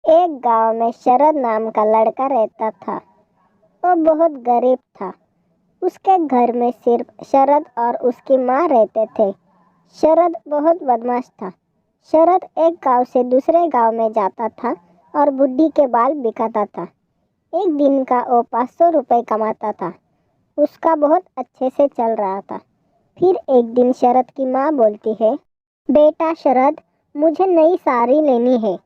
एक गांव में शरद नाम का लड़का रहता था। वो बहुत गरीब था। उसके घर में सिर्फ शरद और उसकी माँ रहते थे। शरद बहुत बदमाश था। शरद एक गांव से दूसरे गांव में जाता था और बुढ़ी के बाल बिकाता था। एक दिन का वो 500 रुपये कमाता था। उसका बहुत अच्छे से चल रहा था। फिर एक दिन शरद की माँ बोलती है, बेटा शरद, मुझे नई साड़ी लेनी है।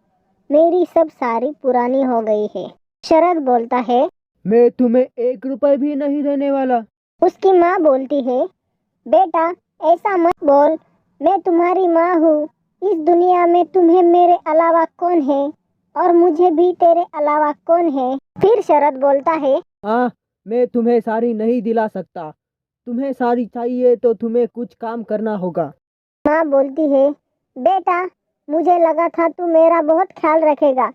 मेरी सब साड़ी पुरानी हो गई है। शरद बोलता है, मैं तुम्हें 1 रुपए भी नहीं देने वाला। उसकी माँ बोलती है, बेटा ऐसा मत बोल, मैं तुम्हारी माँ हूँ। इस दुनिया में तुम्हें मेरे अलावा कौन है और मुझे भी तेरे अलावा कौन है। फिर शरद बोलता है, हाँ, मैं तुम्हें साड़ी नहीं दिला सकता। तुम्हें साड़ी चाहिए तो तुम्हें कुछ काम करना होगा। माँ बोलती है, बेटा मुझे लगा था तू मेरा बहुत ख्याल रखेगा,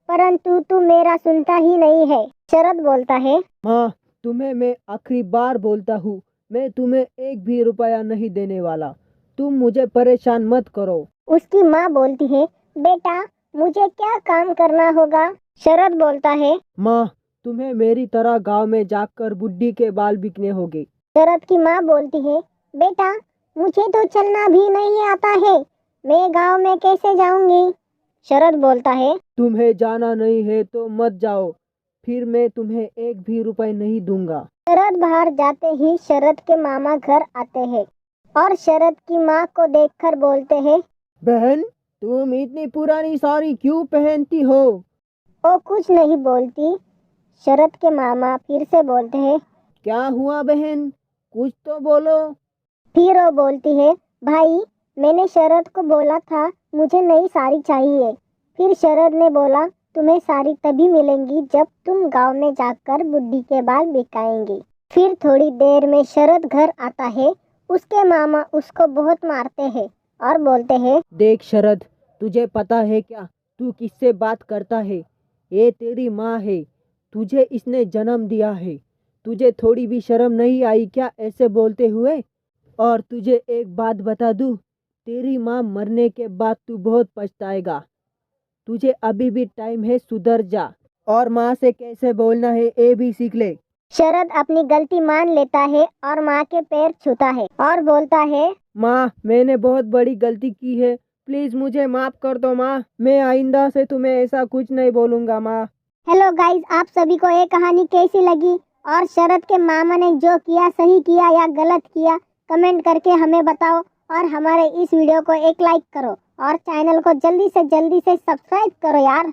परंतु तू मेरा सुनता ही नहीं है। शरद बोलता है, माँ, तुम्हें मैं आखिरी बार बोलता हूँ, मैं तुम्हें 1 भी रुपया नहीं देने वाला। तुम मुझे परेशान मत करो। उसकी माँ बोलती है, बेटा मुझे क्या काम करना होगा। शरद बोलता है, माँ, तुम्हें मेरी तरह गांव में जाकर बुढ़ी के बाल बिकने होंगे। शरद की माँ बोलती है, बेटा मुझे तो चलना भी नहीं आता है, मैं गांव में कैसे जाऊंगी। शरद बोलता है, तुम्हें जाना नहीं है तो मत जाओ, फिर मैं तुम्हें 1 भी रुपए नहीं दूंगा। शरद बाहर जाते ही शरद के मामा घर आते हैं और शरद की माँ को देखकर बोलते हैं, बहन, तुम इतनी पुरानी साड़ी क्यों पहनती हो? वो कुछ नहीं बोलती। शरद के मामा फिर से बोलते हैं, क्या हुआ बहन, कुछ तो बोलो। फिर वो बोलती है, भाई मैंने शरद को बोला था मुझे नई साड़ी चाहिए। फिर शरद ने बोला, तुम्हें साड़ी तभी मिलेंगी जब तुम गांव में जाकर बुढ़ी के बाल बिकाएंगी। फिर थोड़ी देर में शरद घर आता है। उसके मामा उसको बहुत मारते हैं और बोलते हैं, देख शरद, तुझे पता है क्या तू किससे बात करता है? ये तेरी माँ है। तुझे इसने जन्म दिया है। तुझे थोड़ी भी शर्म नहीं आई क्या ऐसे बोलते हुए? और तुझे एक बात बता दूँ, तेरी माँ मरने के बाद तू बहुत पछताएगा। तुझे अभी भी टाइम है, सुधर जा और माँ से कैसे बोलना है ये भी सीख ले। शरद अपनी गलती मान लेता है और माँ के पैर छूता है और बोलता है, माँ, मैंने बहुत बड़ी गलती की है, प्लीज मुझे माफ कर दो माँ। मैं आइंदा से तुम्हें ऐसा कुछ नहीं बोलूँगा माँ। हेलो गाइस, आप सभी को ये कहानी कैसी लगी और शरद के मामा ने जो किया सही किया या गलत किया, कमेंट करके हमें बताओ। और हमारे इस वीडियो को एक लाइक करो और चैनल को जल्दी से सब्सक्राइब करो यार।